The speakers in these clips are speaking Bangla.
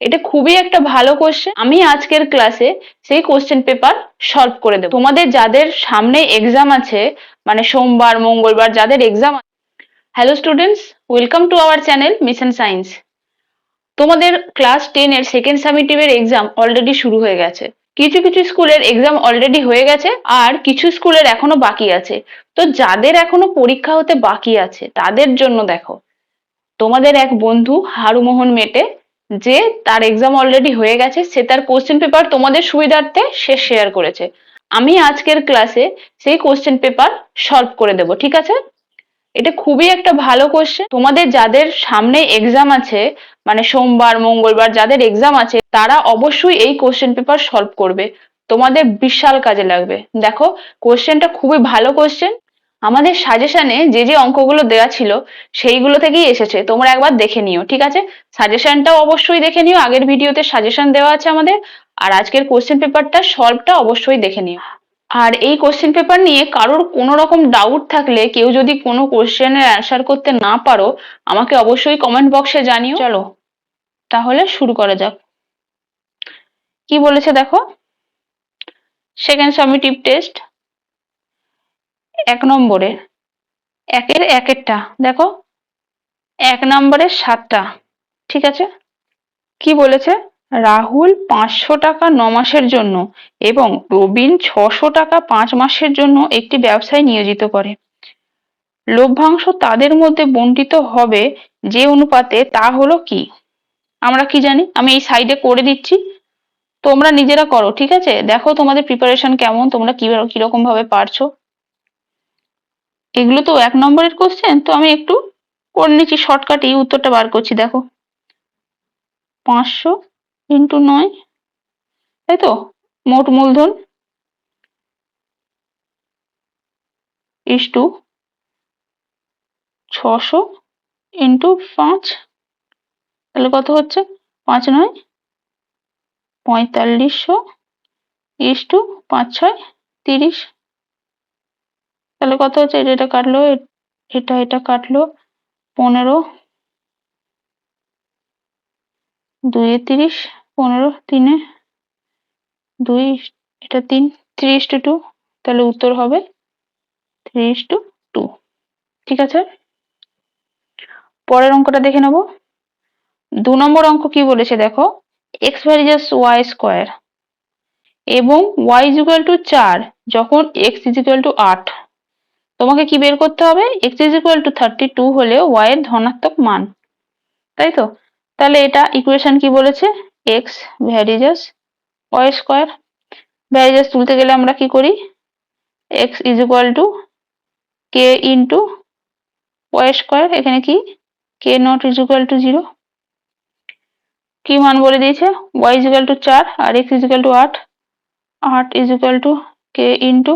এটা খুবই একটা ভালো কোশ্চেন। আমি আজকের ক্লাসে সেই কোশ্চেন পেপার সলভ করে দেবো। তোমাদের যাদের সামনে এক্সাম আছে, মানে সোমবার মঙ্গলবার যাদের exam. Hello students, welcome to our channel mission science. তোমাদের ক্লাস 10 এর সেকেন্ড সামেটিভের এক্সাম অলরেডি শুরু হয়ে গেছে। কিছু কিছু স্কুলের এক্সাম অলরেডি হয়ে গেছে, আর কিছু স্কুলের এখনো বাকি আছে। তো যাদের এখনো পরীক্ষা হতে বাকি আছে তাদের জন্য দেখো, তোমাদের এক বন্ধু হারুমোহন মেটে, যে তার এক্সাম অলরেডি হয়ে গেছে, সে তার কোশ্চেন পেপার তোমাদের সুবিধার্থে সে শেয়ার করেছে। আমি আজকের ক্লাসে সেই কোশ্চেন পেপার সলভ করে দেব, ঠিক আছে? এটা খুবই একটা ভালো কোশ্চেন। তোমাদের যাদের সামনে এক্সাম আছে, মানে সোমবার মঙ্গলবার যাদের এক্সাম আছে, তারা অবশ্যই এই কোশ্চেন পেপার সলভ করবে। তোমাদের বিশাল কাজে লাগবে। দেখো, কোশ্চেনটা খুবই ভালো কোশ্চেন। আমাদের সাজেশনে যে যে অঙ্কগুলো দেওয়া ছিল সেইগুলো থেকেই এসেছে, তোমরা একবার দেখে নিও, ঠিক আছে? সাজেশনটাও অবশ্যই দেখে নিও, আগের ভিডিওতে সাজেশন দেওয়া আছে আমাদের। আর আজকের কোশ্চেন পেপারটা সলভটা অবশ্যই দেখে নিও। আর এই কোশ্চেন পেপার নিয়ে কারোর কোনো রকম ডাউট থাকলে, কেউ যদি কোনো কোশ্চেনের অ্যান্সার করতে না পারো, আমাকে অবশ্যই কমেন্ট বক্সে জানিও। চলো তাহলে শুরু করা যাক। কি বলেছে দেখো, সেকেন্ড সামেটিভ টেস্ট 1 নম্বরে, একের একেরটা দেখো, 1 নম্বরের 7টা, ঠিক আছে? কি বলেছে, রাহুল 500 টাকা 9 মাসের জন্য এবং প্রবীণ 600 টাকা 5 মাসের জন্য একটি ব্যবসায় নিয়োজিত করে। লভ্যাংশ তাদের মধ্যে বণ্টিত হবে যে অনুপাতে, তা হলো কি? আমরা কি জানি? আমি এই সাইডে করে দিচ্ছি, তোমরা নিজেরা করো, ঠিক আছে? দেখো তোমাদের প্রিপারেশন কেমন, তোমরা কিরকম ভাবে পারছো। এগুলো তো 1 নম্বরের কোশ্চেন, তো আমি একটু করে নিচ্ছি শর্টকাট, এই উত্তরটা বার করছি। দেখো, 500 ইন্টু 9, তাই তো, মোট মূলধন ইস টু 600 ইন্টু 5, তাহলে কত হচ্ছে? 5 9 4500 ইস টু 5 6 30, তাহলে কত হচ্ছে? এটা কাটলো, এটা কাটলো, 15, 2 এ 30, 15, 3 এ 2, এটা 3, 3:2, তাহলে উত্তর হবে 3:2, ঠিক আছে? পরের অঙ্কটা দেখে নেব। 2 নম্বর অঙ্ক কি বলেছে দেখো, x ভ্যারিজাস y স্কোয়ার এবং y ইজ ইকুয়াল টু 4 যখন x ইজ ইকুয়াল টু 8। তোমাকে কি বের করতে হবে? x ইজ ইকুয়াল টু 32 হলে y এর ধনাত্মক মান, তাই তো? তাহলে এটা ইকুয়েশন কি বলেছে, x varies as y square. Varies as তুলতে গেলে আমরা কি করি, x is equal to k into y square, এখানে কি k naught is equal to 0, কি মান বলে দিয়েছে, y ইজ ইকুয়াল টু 4 আর x is equal to 8, 8 is equal to k into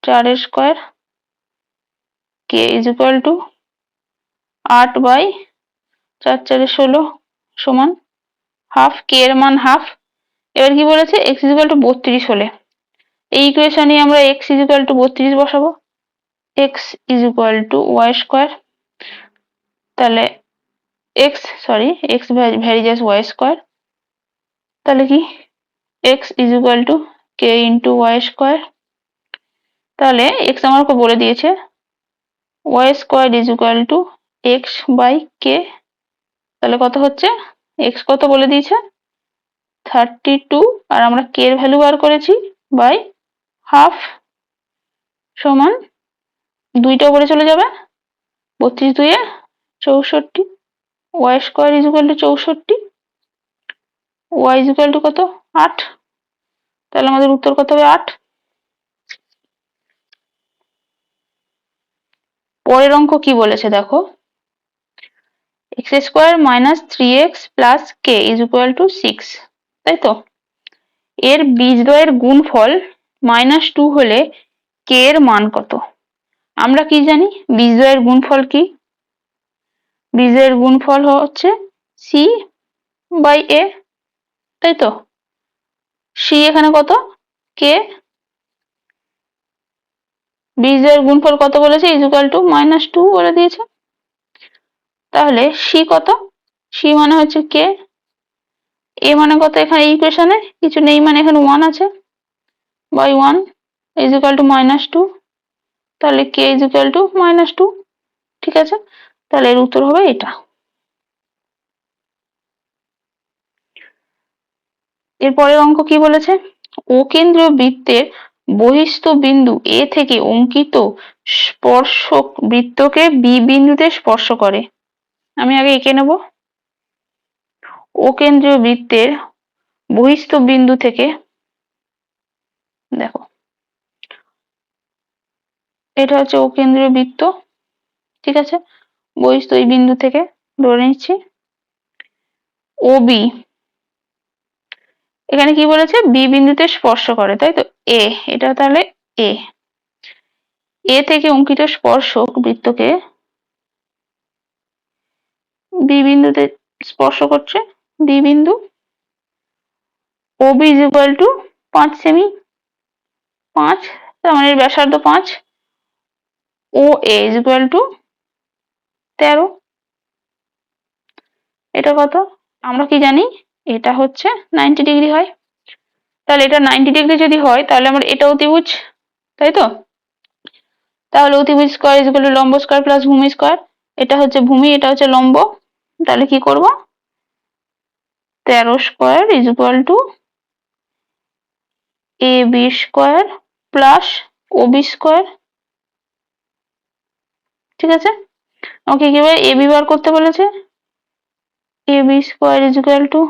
4 এর square, k is equal to 8 by 4 4 16 সমান হাফ, k এর মান হাফ। এবার কি বলেছে, x ইজ ইকুয়াল টু 32 হলে এই ইকুয়েশনে আমরা x ইজ ইকুয়াল টু 32 বসাবো, x is equal to y square, তাহলে x ভ্যারিজাস y স্কোয়ার, তাহলে কি x is equal to k into y square. তাহলে x আমাকে বলে দিয়েছে y square is equal to x by k, তাহলে কত হচ্ছে, x কত বলে দিয়েছে 32, আর আমরা k এর ভ্যালু বার করেছি বাই হাফ, সমান 2টা উপরে চলে যাবে, 32 2 এ 64, y square is equal two 64, y is equal to কত 8, তাহলে আমাদের উত্তর কত হবে 8। পরের অঙ্ক কি বলেছে দেখো, x square minus 3x plus k is equal to 6, তাই তো? এর বীজদ্বয়ের গুণফল -2 হলে k এর মান কত? আমরা কি জানি বীজদ্বয়ের গুণফল কি? বীজদ্বয়ের গুণফল হচ্ছে c বাই a, তাই তো? c এখানে কত, k, বীজদ্বয়ের গুণফল কত বলেছে, ইজ ইকুয়াল টু -2 বলে দিয়েছে। তাহলে c কত, c মানে হচ্ছে k, এ মানে কত এখানে ইকুয়েশনে কিছু নেই, মানে এখানে 1 আছে, বাই 1 ইজ ইকুয়াল টু -2, তাহলে কে ইজ ইকুয়াল টু -2। ঠিক আছে, তাহলে এর উত্তর হবে এটা। এরপরের অঙ্ক কি বলেছে, ও কেন্দ্রীয় বৃত্তের বহিস্থ বিন্দু এ থেকে অঙ্কিত স্পর্শক বৃত্তকে বি বিন্দুতে স্পর্শ করে। আমি আগে এঁকে নেব। ও কেন্দ্রীয় বৃত্তের বহিস্থ বিন্দু থেকে, দেখো এটা হচ্ছে ও কেন্দ্রীয় বৃত্ত, ঠিক আছে, বহিস্থ এই বিন্দু থেকে ধরে নিচ্ছি ও বি, এখানে কি বলেছে বি বিন্দুতে স্পর্শ করে, তাই তো এ, এটা তাহলে এ, এ থেকে অঙ্কিত স্পর্শক বৃত্তকে বি বিন্দুতে স্পর্শ করছে, বি বিন্দু, O B is equal to 5 সেমি, 5, তার মানে এর ব্যাসার্ধ 5, O A is equal to 13, এটা কত আমরা কি জানি, এটা হচ্ছে 90 ডিগ্রি হয়, তাহলে এটা 90 ডিগ্রি যদি হয় তাহলে আমরা এটা অতিভুজ, তাই তো, তাহলে অতিভুজ স্কয়ার ইজ ইকুয়াল টু লম্ব স্কয়ার প্লাস ভূমি স্কয়ার, এটা হচ্ছে ভূমি এটা হচ্ছে লম্ব, তাহলে কি করব 13 square is equal to A B square plus O B square. ঠিক আছে, ওকে কিভাবে এ বি বার করতে বলেছে, A B square is equal to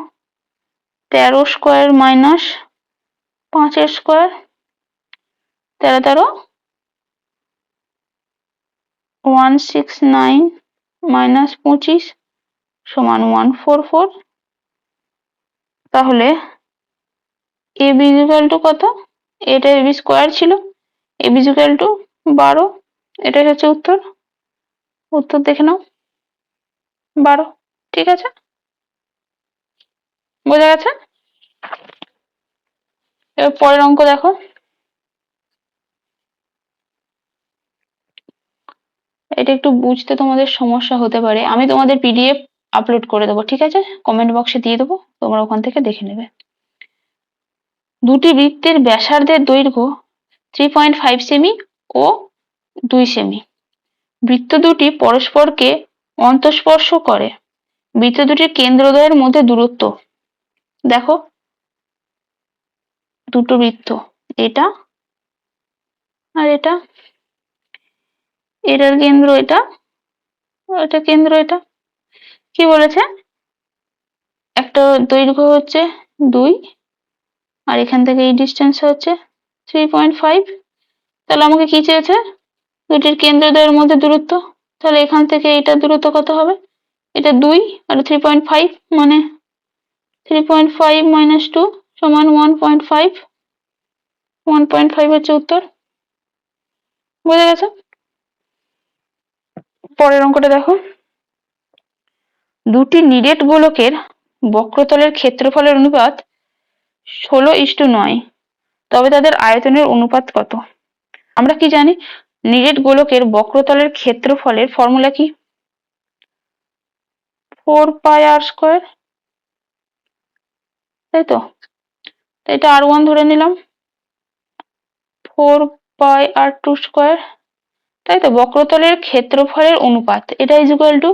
13 square minus 5 এর স্কয়ার, 13 169 মাইনাস 25 সমান 144, তাহলে এ বি ইকুয়াল টু কত, এটা এ বি স্কয়ার ছিল, এ বি ইকুয়াল টু 12, এটাই হচ্ছে উত্তর, উত্তর দেখে নাও 12। ঠিক আছে, বোঝা গেছে। এবার পরের অঙ্ক দেখো, এটা একটু বুঝতে তোমাদের সমস্যা হতে পারে, আমি তোমাদের পিডিএফ আপলোড করে দেবো, ঠিক আছে, কমেন্ট বক্সে দিয়ে দেবো, তোমরা ওখান থেকে দেখে নেবে। দুটি বৃত্তের ব্যাসার্ধের দৈর্ঘ্য 3.5 সেমি ও 2 সেমি, বৃত্ত দুটি পরস্পরকে অন্তঃস্পর্শ করে, বৃত্ত দুটির কেন্দ্রদ্বয়ের মধ্যে দূরত্ব, দেখো দুটো বৃত্ত, এটা আর এটা, এটার কেন্দ্র এটা, এটা কেন্দ্র এটা, কি বলেছে একটা দৈর্ঘ্য হচ্ছে 2 আর এখান থেকে এই ডিস্টেন্স হচ্ছে 3.5, তাহলে আমাকে কি চেয়েছে দুটির কেন্দ্রদ্বয়ের মধ্যে দূরত্ব, তাহলে এখান থেকে এটা দূরত্ব কত হবে, এটা 2 আর 3.5 মানে 3.5 মাইনাস 2 সমান 1.5, 1.5 হচ্ছে উত্তর, বোঝা গেছে। পরের অঙ্কটা দেখো, দুটি নিরেট গোলকের বক্রতলের ক্ষেত্রফলের অনুপাত 16:9, তবে তাদের আয়তনের অনুপাত কত। আমরা কি জানি নিরেট গোলকের বক্রতলের ক্ষেত্রফলের ফর্মুলা কি, 4 পাই আর স্কয়ার, তাই তো, এটা r1 ধরে নিলাম, 4 পাই আর 2 স্কয়ার, তাই তো, বক্রতলের ক্ষেত্রফলের অনুপাত এটা ইজ ইকুয়াল টু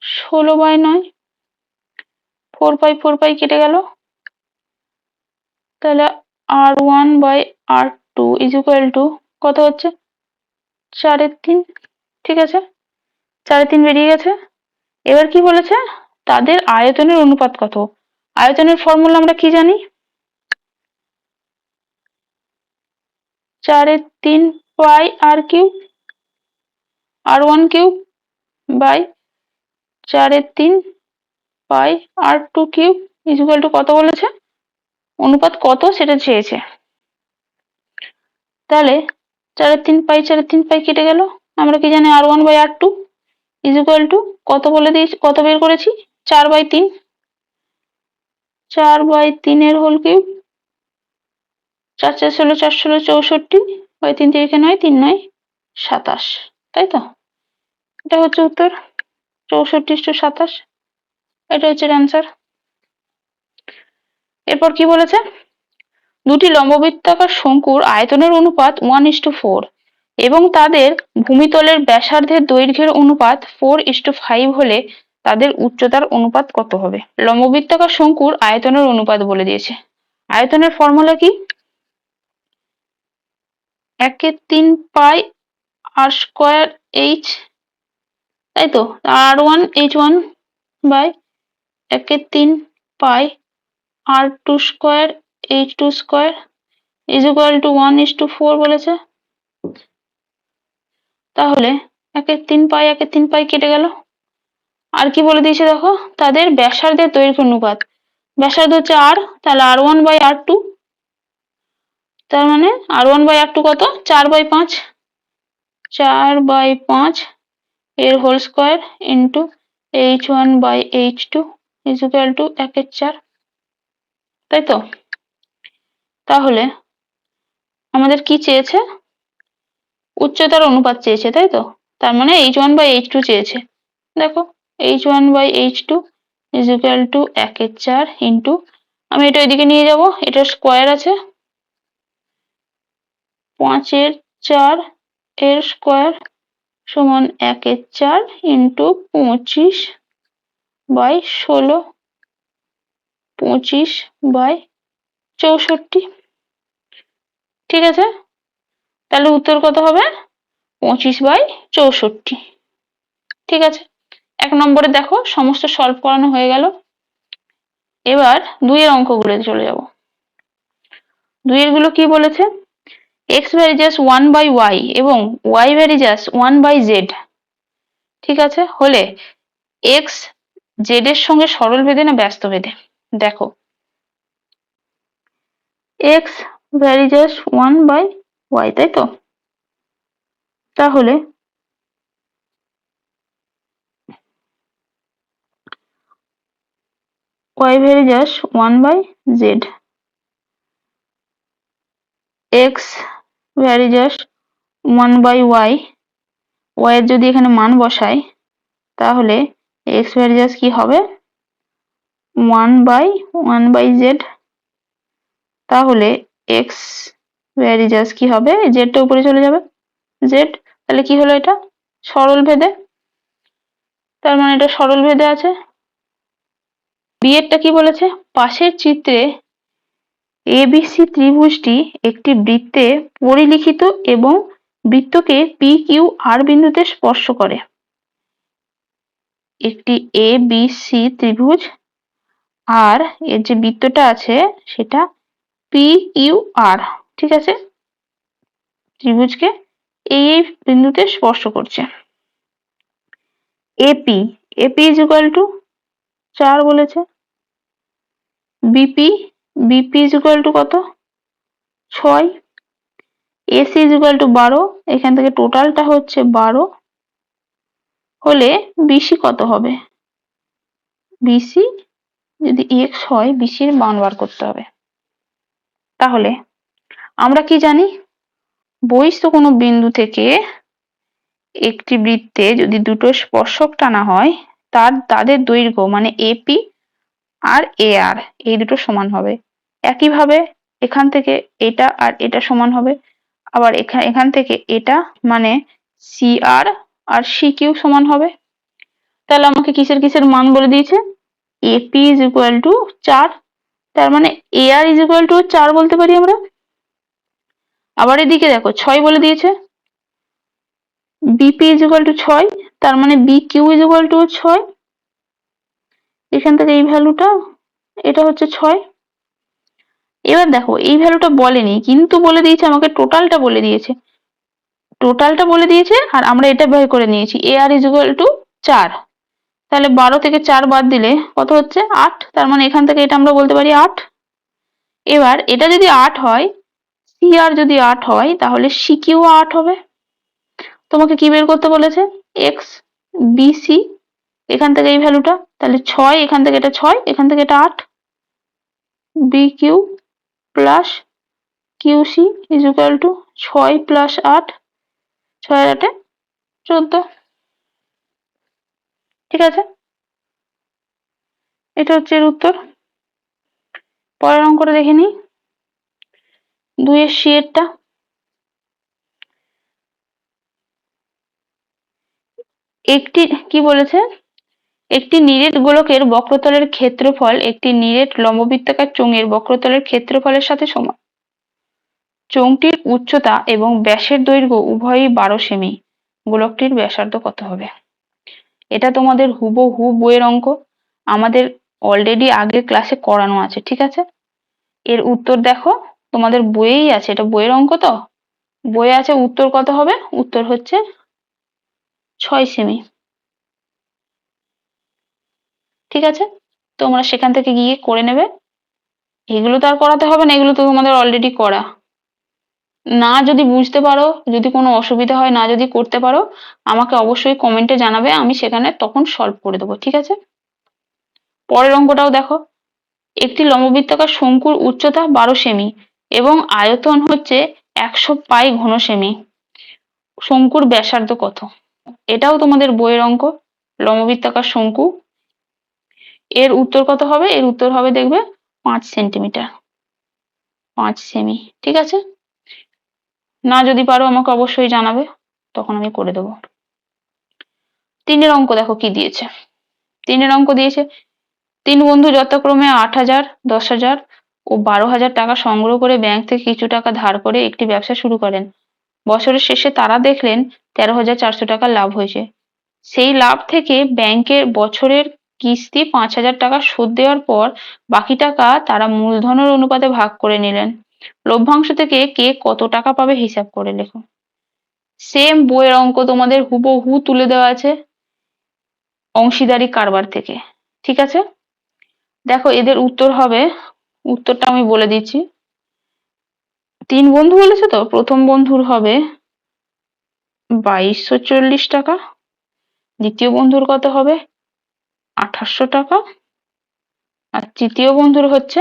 16/9, 4 পাই কেটে গেল, তাহলে r1/r2 ইজ ইকুয়াল টু কত হচ্ছে 4/3, ঠিক আছে, 4/3 বেরিয়ে গেছে। এবার কি বলেছে তাদের আয়তনের অনুপাত কত, আয়তনের ফর্মুলা আমরা কি জানি, 4/3 pi r cube, r1 cube by 4/3 pi r2 cube is equal to কত বলেছে, অনুপাত কত সেটা চেয়েছে, তাহলে 4/3 পাই কেটে গেল, আমরা কি জানি r1/r2 ইজ ইকুয়াল টু কত বলে দিয়েছি, কত বের করেছি 4/3, 4/3 এর হোল কিউব, 4 4 16 4 16 64 বাই 3 3 9 3 9 27, তাই তো, এটা হচ্ছে উত্তর 64 × 27, এটা হচ্ছে অ্যান্সার। এরপর কি বলেছে, দুটি লম্ববৃত্তাকার শঙ্কুর আয়তনের অনুপাত 1:4 এবং তাদের ভূমিতলের ব্যাসার্ধের দৈর্ঘ্যের অনুপাত 4:5 হলে তাদের উচ্চতার অনুপাত কত হবে? লম্ববৃত্তাকার শঙ্কুর আয়তনের অনুপাত বলে দিয়েছে। আয়তনের ফর্মুলা কি? 1/3 পাই আর স্কোয়ার এইচ, তাই তো, R1H1 by 1/3 pi R2 square H2 square is equal to 1:4 বলেছে। তাহলে 1/3 পাই 1/3 পাই কেটে গেল। আর কি বলে দিয়েছে দেখো, তাদের ব্যাসার্ধের দৈর্ঘ্য অনুপাত, ব্যাসার্ধ হচ্ছে R, তাহলে R1 বাই R2, তার মানে R1 বাই R2 কত, 4/5, 4/5 এর whole square into H1 by H2 is equal to 1/4, তাই তো। তাহলে আমাদের কি চেয়েছে, উচ্চতার অনুপাত চেয়েছে, তাই তো, তার মানে H1 বাই H2 চেয়েছে। দেখো H1 by H2 is equal to 1/4 into, আমি এটা ওইদিকে নিয়ে যাব, এটা স্কোয়ার আছে, 5/4 এর স্কোয়ার সমান 1/4 ইন্টু 25/16, 25/64, ঠিক আছে। তাহলে উত্তর কত হবে, 25/64, ঠিক আছে। 1 নম্বরে দেখো সমস্ত সলভ করানো হয়ে গেল। এবার 2 এর অঙ্কগুলো চলে যাব। 2 এর গুলো কি বলেছে, x ভ্যারিজাস 1/y এবং y ভ্যারিজাস 1/z, ঠিক আছে, হলে x z এর সঙ্গে সরল ভেদে না ব্যস্ত ভেদে। দেখো x ভ্যারিজাস 1/y, তাই তো, তাহলে y varies as 1/z, x varies as 1/y, y এর যদি এখানে মান বসাই তাহলে x ভ্যারিজাস কি হবে 1/z, তাহলে x ভ্যারিজাস কি হবে, z টা উপরে চলে যাবে, z, তাহলে কি হলো, এটা সরল ভেদে, তার মানে এটা সরল ভেদে আছে। বি এরটা কি বলেছে, পাশের চিত্রে এবিসি ত্রিভুজটি একটি বৃত্তে পরিলিখিত এবং বৃত্তকে পি কিউ আর বিন্দুতে স্পর্শ করে। একটি এবিসি ত্রিভুজ আর এর যে বৃত্তটা আছে সেটা পি কিউ আর, ঠিক আছে, ত্রিভুজকে এই বিন্দুতে স্পর্শ করছে। AP, AP is equal to 4 বলেছে, BP, BP is equal to কত 6, এসি ইজ ইকুয়াল টু 12, এখান থেকে টোটালটা হচ্ছে 12, হলে বিসি কত হবে, বিসি যদি এক্স হয় বিসির মান বার করতে হবে। তাহলে আমরা কি জানি, বহিস্থ কোনো বিন্দু থেকে একটি বৃত্তে যদি দুটো স্পর্শক টানা হয় তাদের দৈর্ঘ্য মানে এপি আর এ আর এই দুটো সমান হবে। একইভাবে এখান থেকে এটা আর এটা সমান হবে, আবার এখান থেকে এটা মানে সি আর সি কিউ সমান হবে। তাহলে আমাকে কিসের কিসের মান বলে দিয়েছে, এপি ইজ ইকুয়াল টু 4, তার মানে এ আর ইজ ইকুয়াল টু 4 বলতে পারি আমরা। আবার এদিকে দেখো 6 বলে দিয়েছে, বিপি ইজ ইকুয়াল টু 6, তার মানে B Q is equal to 6, এখান থেকে এই ভ্যালুটা এটা হচ্ছে 6। এবার দেখো এই ভ্যালুটা বলেনি কিন্তু বলে দিয়েছে আমাকে টোটালটা বলে দিয়েছে, টোটালটা বলে দিয়েছে আর আমরা এটা বের করে নিয়েছি এ আর ইজ ইকুয়াল টু 4, তাহলে 12 থেকে 4 বাদ দিলে কত হচ্ছে 8, তার মানে এখান থেকে এটা আমরা বলতে পারি 8। এবার এটা যদি 8 হয়, সি আর যদি 8 হয় তাহলে সি কিউ 8 হবে। তোমাকে কি বের করতে বলেছে, এক্স বিসি, এখান থেকে এই ভ্যালুটা, তাহলে 6, এখান থেকে এটা 6, এখান থেকে এটা 8, B Q plus QC is equal to 6 plus 8, 6 আর 8 14, ঠিক আছে, এটা হচ্ছে এর উত্তর। পরের অঙ্কটা দেখে নিই, 2c এরটা। একটি কি বলেছে, একটি নিরেট গোলকের বক্রতলের ক্ষেত্রফল একটি নিরেট লম্ববৃত্তাকার চোঙের বক্রতলের ক্ষেত্রফলের সাথে সমান। চোঙটির উচ্চতা এবং ব্যাসের দৈর্ঘ্য উভয়ই 12 সেমি। গোলকটির ব্যাসার্ধ কত হবে? এটা তোমাদের হুবহু বইয়ের অঙ্ক, আমাদের অলরেডি আগের ক্লাসে করানো আছে, ঠিক আছে। এর উত্তর দেখো, তোমাদের বইয়েই আছে, এটা বইয়ের অঙ্ক তো, বইয়ে আছে। উত্তর কত হবে? উত্তর হচ্ছে 6 সেমি। ঠিক আছে, তোমরা সেখান থেকে গিয়ে করে নেবে। এগুলো তো আর করাতে হবে না, এগুলো তো তোমাদের অলরেডি করা। না যদি বুঝতে পারো, যদি কোনো অসুবিধা হয়, না যদি করতে পারো, আমাকে অবশ্যই কমেন্টে জানাবে, আমি সেখানে তখন সলভ করে দেবো, ঠিক আছে। পরের অঙ্কটাও দেখো, একটি লম্ববৃত্তাকার শঙ্কুর উচ্চতা 12 সেমি এবং আয়তন হচ্ছে 100 পাই ঘন সেমি। শঙ্কুর ব্যাসার্ধ কত? এটাও তোমাদের বইয়ের অঙ্ক, লম্ববৃত্তাকার শঙ্কু। এর উত্তর কত হবে? এর উত্তর হবে দেখবে 5 সেন্টিমিটার, 5 সেমি, ঠিক আছে। না যদি পারো আমাকে অবশ্যই জানাবে, তখন আমি করে দেবো। 3 অঙ্ক দেখো কি দিয়েছে। 3 অঙ্ক দিয়েছে, 3 বন্ধু যথাক্রমে 8,000, 10,000 ও 12,000 টাকা সংগ্রহ করে ব্যাংক থেকে কিছু টাকা ধার করে একটি ব্যবসা শুরু করেন। বছরের শেষে তারা দেখলেন 13,400 টাকা লাভ হয়েছে। সেই লাভ থেকে ব্যাংকের বছরের কিস্তি 5,000 টাকা শোধ দেওয়ার পর বাকি টাকা তারা মূলধনের অনুপাতে ভাগ করে নিলেন। লভ্যাংশ থেকে কে কত টাকা পাবে হিসাব করে লেখো। সেম বইয়ের অঙ্ক তোমাদের হুবহু তুলে দেওয়া আছে অংশীদারি কারবার থেকে, ঠিক আছে। দেখো এদের উত্তর হবে, উত্তরটা আমি বলে দিচ্ছি। 3 বন্ধু বলেছে তো, প্রথম বন্ধুর হবে 2240 টাকা, দ্বিতীয় বন্ধুর কত হবে 2800 টাকা, আর তৃতীয় বন্ধুর হচ্ছে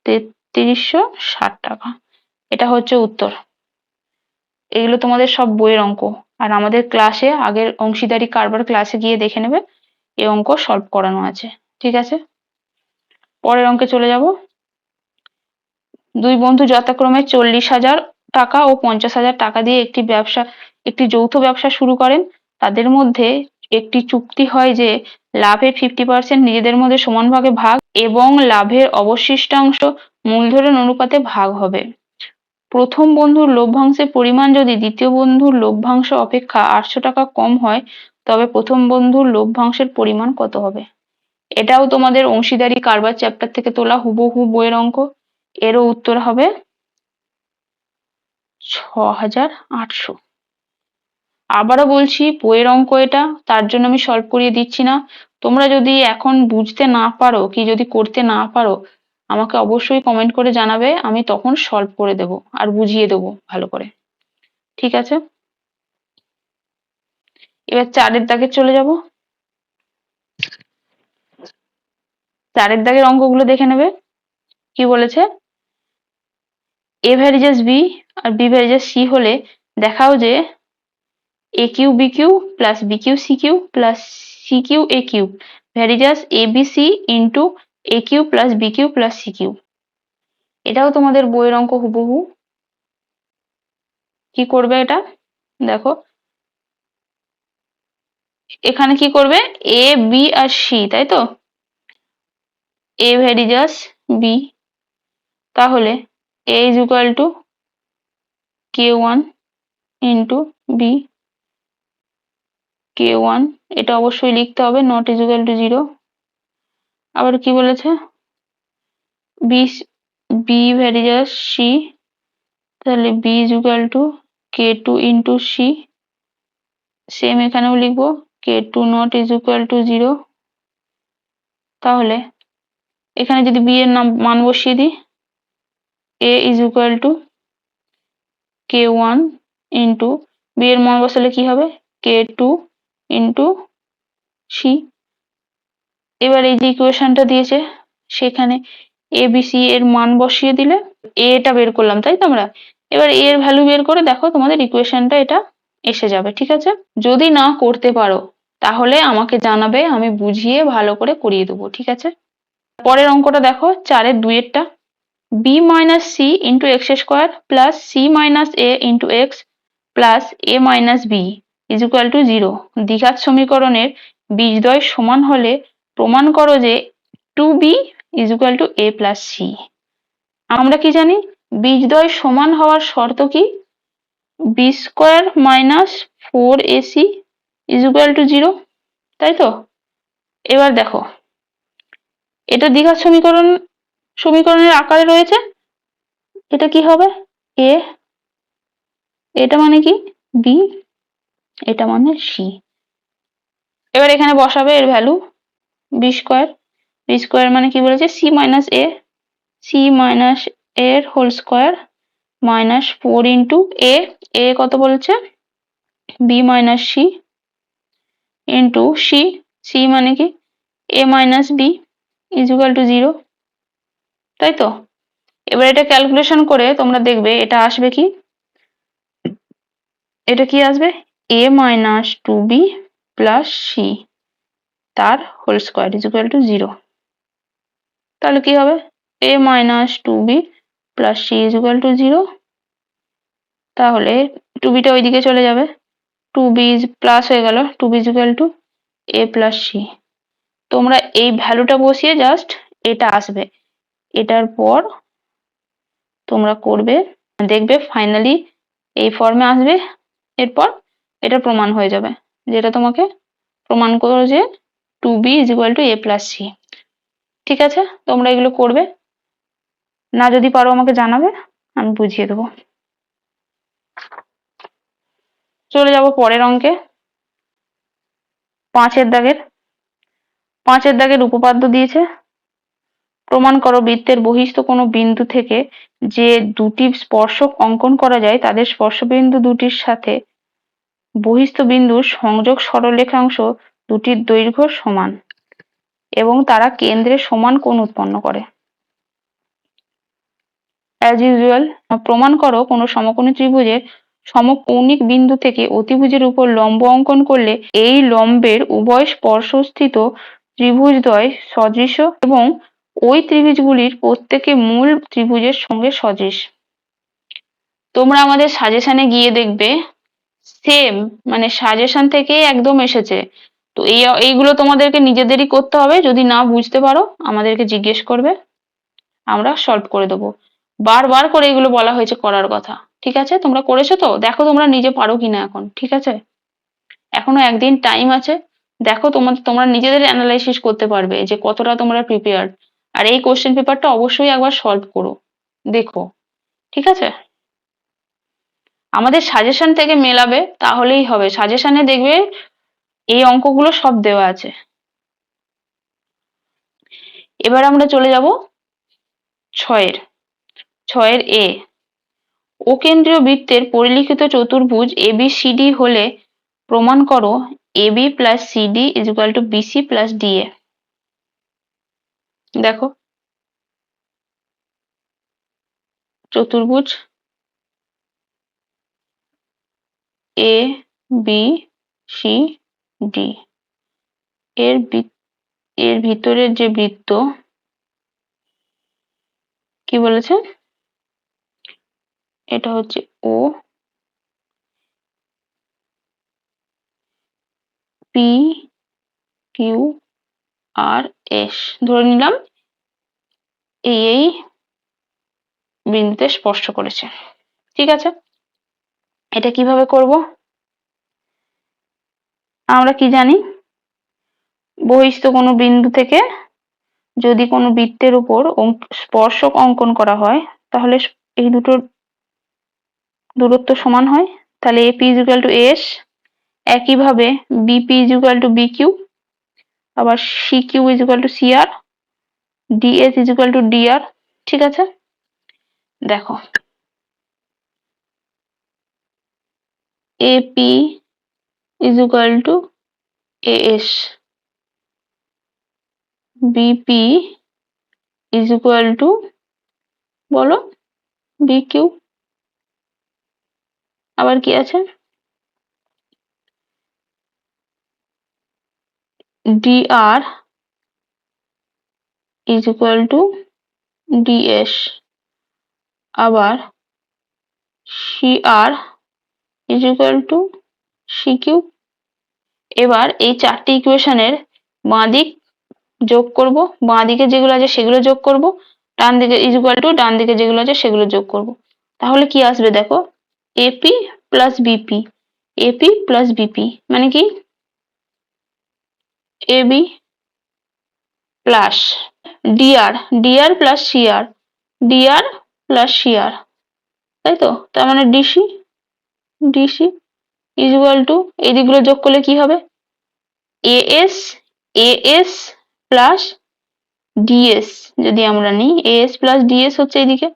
3360 টাকা। এটা হচ্ছে উত্তর। এগুলো তোমাদের সব বইয়ের অঙ্ক, আর আমাদের ক্লাসে আগের অংশীদারি কারবার ক্লাসে গিয়ে দেখে নেবে, এই অঙ্ক সলভ করানো আছে, ঠিক আছে। পরের অঙ্কে চলে যাব। 2 বন্ধু যথাক্রমে 40,000 টাকা ও 50,000 টাকা দিয়ে একটি যৌথ ব্যবসা শুরু করেন। তাদের মধ্যে একটি চুক্তি হয় যে লাভের 50% নিজেদের মধ্যে সমান ভাগে ভাগ এবং লাভের অবশিষ্টাংশ মূলধনের অনুপাতে ভাগ হবে। প্রথম বন্ধুর লভ্যাংশের পরিমাণ যদি দ্বিতীয় বন্ধুর লভ্যাংশ অপেক্ষা 800 টাকা কম হয়, তবে প্রথম বন্ধুর লভ্যাংশের পরিমাণ কত হবে? এটাও তোমাদের অংশীদারি কারবার চ্যাপ্টার থেকে তোলা হুবহু বইয়ের অঙ্ক। এরও উত্তর হবে 6,800। আবারও বলছি বইয়ের অঙ্ক এটা, তার জন্য আমি সলভ করিয়ে দিচ্ছি না। তোমরা যদি এখন বুঝতে না পারো, কি যদি করতে না পারো, আমাকে অবশ্যই কমেন্ট করে জানাবে, আমি তখন সলভ করে দেব আর বুঝিয়ে দেবো ভালো করে, ঠিক আছে। এবার 4 দাগে চলে যাব। 4 দাগের অঙ্কগুলো দেখে নেবে। কি বলেছে, a ভ্যারিজাস b আর b ভ্যারিজাস c হলে দেখাও যে a cube b cube plus b cube c cube plus c cube a cube varies as a b c into a cube plus b cube plus c cube. এটাও তোমাদের বইয়ের অঙ্ক হুবহু। কি করবে এটা দেখো, এখানে কি করবে, a b আর c, তাই তো, a ভ্যারিজাস b, তাহলে a is equal to k1 into b k1, এটা অবশ্যই লিখতে হবে, নট ইজ ইকুয়াল টু 0। আবার কি বলেছে, b b ভ্যারিজাস c, তাহলে b is equal two k2 into c, same এখানেও লিখবো k2 not is equal to 0। তাহলে এখানে যদি b এর মান বসিয়ে দিই, a is equal two k1 into b এর মান বসালে কি হবে k2 ইন্টু c। এবার এই যে ইকুয়েশনটা দিয়েছে সেখানে a b c এর মান বসিয়ে দিলে a টা বের করলাম, তাই তো আমরা। এবার a এর ভ্যালু বের করে দেখো তোমাদের ইকুয়েশনটা এটা এসে যাবে, ঠিক আছে। যদি না করতে পারো তাহলে আমাকে জানাবে, আমি বুঝিয়ে ভালো করে করিয়ে দেবো, ঠিক আছে। পরের অঙ্কটা দেখো 4-এর 2-এরটা, B minus C into X square plus C minus A into X plus A minus B is equal to 0। দ্বিঘাত সমীকরণের বীজদ্বয় সমান হলে প্রমাণ করো যে 2b is equal to a plus C. আমরা কি জানি বীজদ্বয় সমান হওয়ার শর্ত কি? B square minus 4ac is equal to 0, তাই তো? এবার দেখো এটা দ্বিঘাত সমীকরণের আকারে রয়েছে, এটা কি হবে? a, এটা মানে কি? b, এটা মানে c। এবার এখানে বসাবে এর value, B square, B square মানে কি বলেছে? C minus A, C minus এর whole square minus 4 into A, A কত বলেছে? B minus C into C, C মানে কি? A minus B is equal to 0, তাই তো? এবার এটা ক্যালকুলেশন করে তোমরা দেখবে এটা আসবে কি? এটা কি আসবে? A minus 2b plus C তার whole square is equal to 0। তাহলে কি হবে? a minus 2b plus C is equal to 0। তাহলে 2b টা ওইদিকে চলে যাবে, 2b প্লাস হয়ে গেল, 2b is equal to a plus C. তোমরা এই ভ্যালুটা বসিয়ে জাস্ট এটা আসবে, এটার পর তোমরা করবে, দেখবে ফাইনালি এই ফর্মে আসবে। এরপর এটা প্রমাণ হয়ে যাবে, যেটা তোমাকে প্রমাণ করো যে 2b is equal to a plus C. ঠিক আছে, তোমরা এগুলো করবে, না যদি পারো আমাকে জানাবে, আমি বুঝিয়ে দেবো। চলে যাব পরের অঙ্কে, 5-এর দাগের। 5-এর দাগের উপপাদ্য দিয়েছে, প্রমাণ করো বৃত্তের বহিস্থ কোনো বিন্দু থেকে যে দুটি স্পর্শক অঙ্কন করা যায় তাদের স্পর্শবিন্দু দুটির সাথে বহিস্থ বিন্দুর সংযোগ সরলরেখাংশ দুটির দৈর্ঘ্য সমান এবং তারা কেন্দ্রে সমান কোণ উৎপন্ন করে। অ্যাজ ইউজুয়াল প্রমাণ করো কোনো সমকোণী ত্রিভুজের সমকৌণিক বিন্দু থেকে অতিভুজের উপর লম্ব অঙ্কন করলে এই লম্বের উভয় স্পর্শস্থিত ত্রিভুজদ্বয় সদৃশ এবং ওই ত্রিভুজগুলির প্রত্যেকে মূল ত্রিভুজের সঙ্গে সদৃশ। তোমরা আমাদের সাজেশনে গিয়ে দেখবে সেম, মানে সাজেশন থেকেই একদম এসেছে। তো এইগুলো তোমাদেরকে নিজেদেরই করতে হবে, যদি না বুঝতে পারো আমাদেরকে জিজ্ঞেস করবে, আমরা সলভ করে দেবো। বারবার করে এগুলো বলা হয়েছে করার কথা, ঠিক আছে? তোমরা করেছো তো? দেখো তোমরা নিজে পারো কিনা এখন, ঠিক আছে? এখনো একদিন টাইম আছে, দেখো তোমরা নিজেদের অ্যানালাইসিস করতে পারবে যে কতটা তোমরা প্রিপেয়ার। আর এই কোশ্চেন পেপারটা অবশ্যই একবার সলভ করো, দেখো, ঠিক আছে? আমাদের সাজেশন থেকে মেলাবে তাহলেই হবে, সাজেশনে দেখবে এই অঙ্কগুলো সব দেওয়া আছে। এবার আমরা চলে যাব 6-এর এ। ও কেন্দ্রীয় বৃত্তের পরিলিখিত চতুর্ভুজ এবিসিডি হলে প্রমাণ করো AB plus CD is equal to BC plus DA. দেখো চতুর্ভুজ এ বি সি ডি এর ভিতরের যে বৃত্ত কি বলেছে? এটা হচ্ছে ও, পি কিউ আর এস ধরে নিলাম এই বিন্দুতে স্পর্শ করেছে, ঠিক আছে? এটা কিভাবে করব? আমরা কি জানি বহিস্থ কোনো বিন্দু থেকে যদি কোনো বৃত্তের উপর স্পর্শক অঙ্কন করা হয় তাহলে এই দুটোর দূরত্ব সমান হয়, তাহলে AP is equal to S. একইভাবে BP is equal to BQ, আবার C Q is equal to CR, DS is equal to DR, ঠিক আছে? দেখো AP is equal to AS, BP is equal to বলো বিকিউ, আবার কি আছে DR is equal to DS, আবার CR is equal to C Q. এবার এই চারটি ইকুয়েশনের বাঁ দিক যোগ করব, বাঁ দিকে যেগুলো আছে সেগুলো যোগ করব, ডান দিকে ইজ ইকুয়াল টু ডান দিকে যেগুলো আছে সেগুলো যোগ করব। তাহলে কি আসবে দেখো, AP plus BP, AP plus BP মানে কি AB plus DR, DR plus CR, DR plus CR, তাই তো? তার মানে DC, DC is equal to এই দিকগুলো যোগ করলে কি হবে, এএস, এএস প্লাস ডিএস। যদি আমরা নিই এএস প্লাস ডিএস হচ্ছে এদিকে,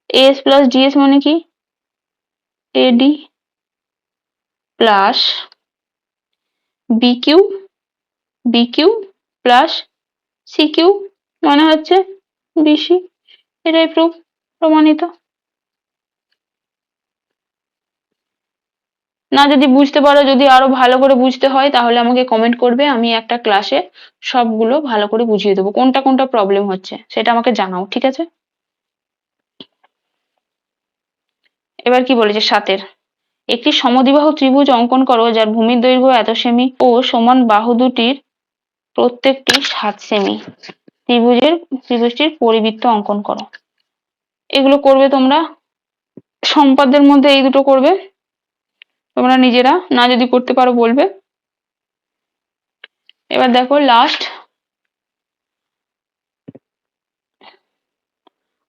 এএস প্লাস ডিএস মানে কি এডি plus bq, bq plus CQ মানে হচ্ছে বিসি। এটাই প্রমাণিত। না যদি বুঝতে পারো, যদি আরো ভালো করে বুঝতে হয় তাহলে আমাকে কমেন্ট করবে, আমি একটা ক্লাসে সবগুলো ভালো করে বুঝিয়ে দেবো, কোনটা কোনটা প্রবলেম হচ্ছে সেটা আমাকে জানাও, ঠিক আছে? এবার কি বলেছে সাতের, একটি সমদ্বিবাহু ত্রিভুজ অঙ্কন করো যার ভূমির দৈর্ঘ্য এত সেমি ও সমান বাহু দুটির প্রত্যেকটি 7 সেমি। ত্রিভুজটির পরিবৃত্ত অঙ্কন করো। এগুলো করবে তোমরা, সম্পাদ্যের মধ্যে এই দুটো করবে তোমরা নিজেরা, না যদি করতে পারো বলবে। এবার দেখো লাস্ট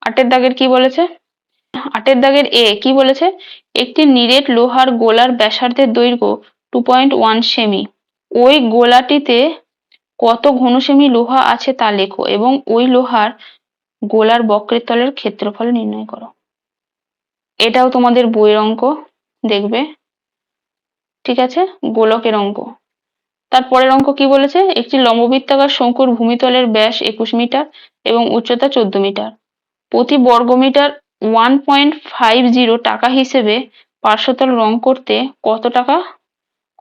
8 দাগের কি বলেছে, 8 দাগের এ কি বলেছে, একটি নিরেট লোহার গোলার ব্যাসার্ধের দৈর্ঘ্য 2.1 সেমি, ওই গোলাটিতে কত ঘন সেমি লোহা আছে তা লেখো এবং ওই লোহার গোলার বক্রের তলের ক্ষেত্রফল নির্ণয় করো। এটাও তোমাদের বইয়ের অঙ্ক, দেখবে, ঠিক আছে? গোলকের অঙ্ক। তারপরের অঙ্ক কি বলেছে, একটি লম্ববৃত্তাকার শঙ্কুর ভূমিতলের ব্যাস 21 মিটার এবং উচ্চতা 14 মিটার, প্রতি বর্গমিটার 1.50 টাকা হিসেবে পার্শ্বতল রং করতে কত টাকা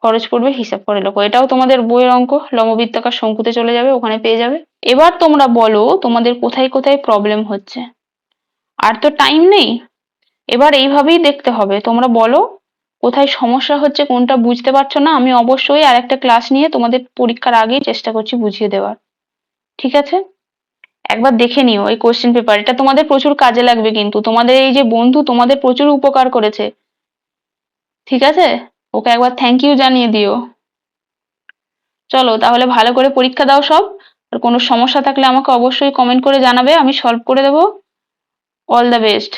খরচ পড়বে হিসাব করে লেখো। এটাও তোমাদের বইয়ের অঙ্ক, লম্ববৃত্তাকার শঙ্কুতে চলে যাবে, ওখানে পেয়ে যাবে। এবার তোমরা বলো তোমাদের কোথায় কোথায় প্রবলেম হচ্ছে। আর তো টাইম নেই, এবার এইভাবেই দেখতে হবে। তোমরা বলো কোথায় সমস্যা হচ্ছে, কোনটা বুঝতে পারছো না। আমি অবশ্যই আর একটা ক্লাস নিয়ে তোমাদের পরীক্ষার আগেই চেষ্টা করছি বুঝিয়ে দেওয়ার, ঠিক আছে? একবার দেখে নিও এই কোশ্চেন পেপার, এটা তোমাদের প্রচুর কাজে লাগবে, কিন্তু তোমাদের এই যে বন্ধু তোমাদের প্রচুর উপকার করেছে, ঠিক আছে? ওকে একবার থ্যাংক ইউ জানিয়ে দিও। চলো তাহলে ভালো করে পরীক্ষা দাও সব, আর কোনো সমস্যা থাকলে আমাকে অবশ্যই কমেন্ট করে জানাবে, আমি সলভ করে দেবো। All the best.